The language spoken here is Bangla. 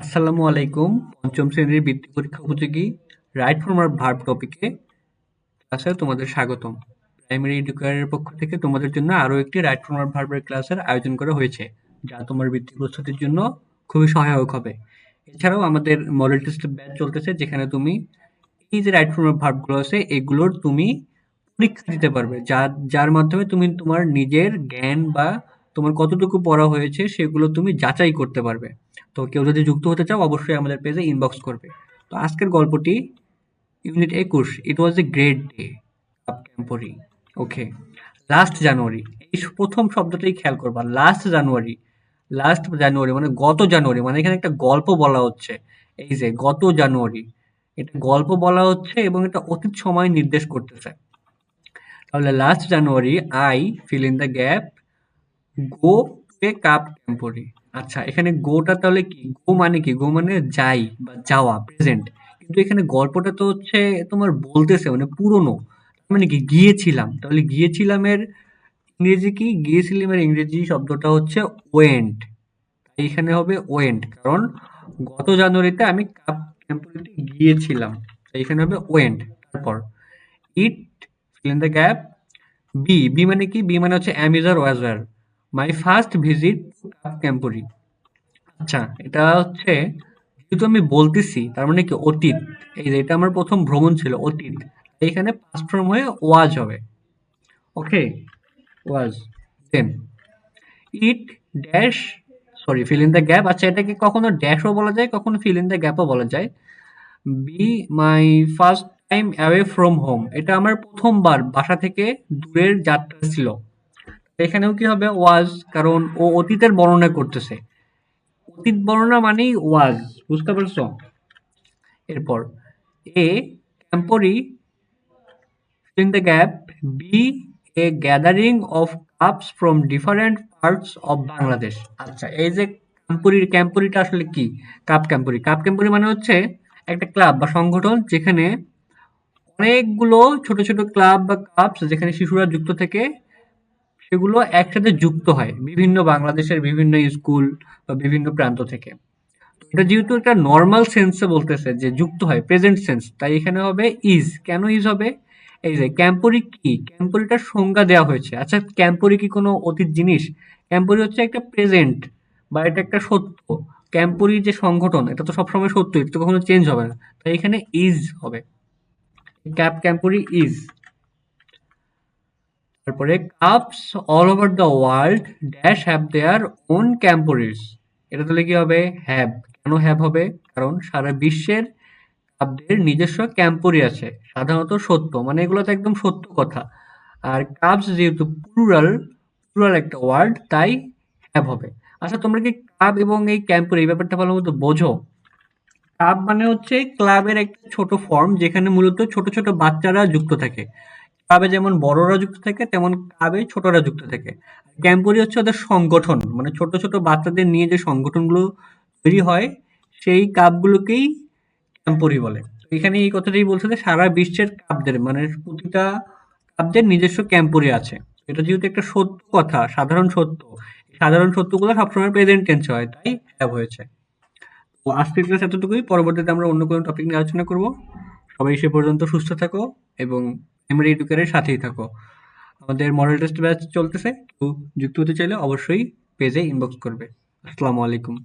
আসসালামু আলাইকুম। পঞ্চম শ্রেণীর বৃত্তি পরীক্ষা উপযোগী রাইট ফর্ম আর ভার্ব টপিকে ক্লাসে তোমাদের স্বাগতম। প্রাইমারি এডুকেটরের পক্ষ থেকে তোমাদের জন্য আরো একটি রাইট ফর্ম আর ভার্বের ক্লাসের আয়োজন করা হয়েছে, যা তোমার বৃত্তি প্রস্তুতির জন্য খুবই সহায়ক হবে। এছাড়াও আমাদের মডেল টেস্ট ব্যাচ চলতেছে, যেখানে তুমি এই যে রাইট ফর্ম আর ভার্বগুলো আছে এগুলোর তুমি পরীক্ষা দিতে পারবে, যার মাধ্যমে তুমি তোমার নিজের জ্ঞান বা তোমার কতটুকু পড়া হয়েছে সেগুলো তুমি যাচাই করতে পারবে। তো কেউ যদি যুক্ত হতে চাও অবশ্যই আমাদের পেজে ইনবক্স করবে। তো আজকের গল্পটি unit 21, it was a great day, up camporee. Okay, last January, এই প্রথম শব্দটাই খেয়াল করবা। লাস্ট জানুয়ারি মানে গত জানুয়ারি, মানে এখানে একটা গল্প বলা হচ্ছে। এই যে গত জানুয়ারি, এটা গল্প বলা হচ্ছে এবং এটা অতীত সময় নির্দেশ করতেছে। তাহলে last January I fill in the gap go to a cup camporee. আচ্ছা, এখানে গোটা তাহলে কি? গো মানে কি? গো মানে যাই বা যাওয়া, প্রেজেন্ট। কিন্তু এখানে গল্পটা তো হচ্ছে তোমার বলতেছে মানে পুরনো, মানে কি গিয়েছিলাম। তাহলে গিয়েছিলামের ইংরেজি কি? গিয়েছিলামের ইংরেজি শব্দটা হচ্ছে ওয়েন্ট। এইখানে হবে ওয়েন্ট, কারণ গত জানুয়ারিতে আমি কাপ টেম্পোরিতে গিয়েছিলাম। এইখানে হবে ওয়েন্ট। তারপর it, fill in the gap, B মানে কি? বি মানে হচ্ছে অ্যামিজার ওয়াজার, my first visit to cup camporee. আচ্ছা, এটা হচ্ছে যেহেতু আমি বলতেছি তার মানে কি অতীত। এই যে এটা আমার প্রথম ভ্রমণ ছিল, অতীত। এইখানে পাস্ট ফর্ম হয়ে ওয়াজ হবে। Okay, was. Then it dash, sorry, fill in the gap. আচ্ছা, এটাকে কখনো ড্যাশও বলা যায়, কখনো ফিল ইন দ্য গ্যাপও বলা যায়। B my first time away from home, এটা আমার প্রথমবার বাসা থেকে দূরের যাত্রা ছিল। এখানেও কি হবে? ওয়াজ, কারণ ও অতীতের বর্ণনা করতেছে। অতীত বর্ণনা মানেই ওয়াজ, বুঝতে পারছো? এরপর এ temporary, in the gap, be a gathering of cups from different parts of Bangladesh. আচ্ছা, এই যে ক্যাম্পোরিটা আসলে কি? কাপ ক্যাম্পোরি মানে হচ্ছে একটা ক্লাব বা সংগঠন, যেখানে অনেকগুলো ছোট ছোট ক্লাব বা কাপস, যেখানে শিশুরা যুক্ত থেকে সেগুলো একসাথে যুক্ত হয় বিভিন্ন বাংলাদেশের বিভিন্ন স্কুল বা বিভিন্ন প্রান্ত থেকে। এটা যেহেতু একটা নর্মাল সেন্সে বলতেছে যে যুক্ত হয়, প্রেজেন্ট সেন্স, তাই এখানে হবে ইজ। কেন ইজ হবে? এই যে ক্যাম্পরি কি? ক্যাম্পরিটার সংজ্ঞা দেওয়া হয়েছে। আচ্ছা, ক্যাম্পরি কি কোনো অতীত জিনিস? ক্যাম্পরি হচ্ছে একটা প্রেজেন্ট বা এটা একটা সত্য। ক্যাম্পরি যে সংগঠন, এটা তো সবসময় সত্য, এটা তো কখনো চেঞ্জ হবে না। তাই এখানে ইজ হবে, ক্যাম্পরি ইজ। তারপরে cups all over the world dash have their own camporees, এটা তাহলে কি হবে? হ্যাভ। কেন হ্যাভ হবে? কারণ সারা বিশ্বের কাপদের নিজস্ব ক্যাম্পোরি আছে, সাধারণত সত্য, মানে এগুলো তো একদম সত্য কথা। আর কাপস যেহেতু প্লুরাল, প্লুরাল একটা ওয়ার্ড, তাই হ্যাভ হবে। আচ্ছা, তোমরা কি কাপ এবং এই ক্যাম্পোরি এই ব্যাপারটা ভালো মতো বোঝো? ক্লাব মানে হচ্ছে ক্লাবের একটা ছোট ফর্ম, যেখানে মূলত ছোট ছোট বাচ্চারা যুক্ত থাকে। ক্লাবে যেমন বড়রা যুক্ত থাকে, তেমন ক্লাবে ছোটরা যুক্ত থাকে। ক্যাম্পরি হচ্ছে ওদের সংগঠন, মানে ছোট ছোট বাচ্চাদের নিয়ে যে সংগঠনগুলো তৈরি হয়, সেই ক্লাবগুলোকেই ক্যাম্পরি বলে। তো এখানে এই কথাটাই বলছে যে সারা বিশ্বের ক্লাবদের, মানে প্রতিটা ক্লাবদের নিজস্ব ক্যাম্পরি আছে। এটা যেহেতু একটা সত্য কথা, সাধারণ সত্য, সাধারণ সত্যগুলো সবসময় প্রেজেন্ট টেন্সে হয়, তাই হ্যাভ হয়েছে। তো আজকের ক্লাস এতটুকুই। পরবর্তীতে আমরা অন্য কোনো টপিক নিয়ে আলোচনা করব। সবাই সে পর্যন্ত সুস্থ থাকো এবং প্রাইমারি এডুকেটরের সাথেই থাকো। আমাদের মডেল টেস্ট ব্যাচ চলতেছে, কেউ যুক্ত হতে চাইলে অবশ্যই পেজে ইনবক্স করবে। আসসালামু আলাইকুম।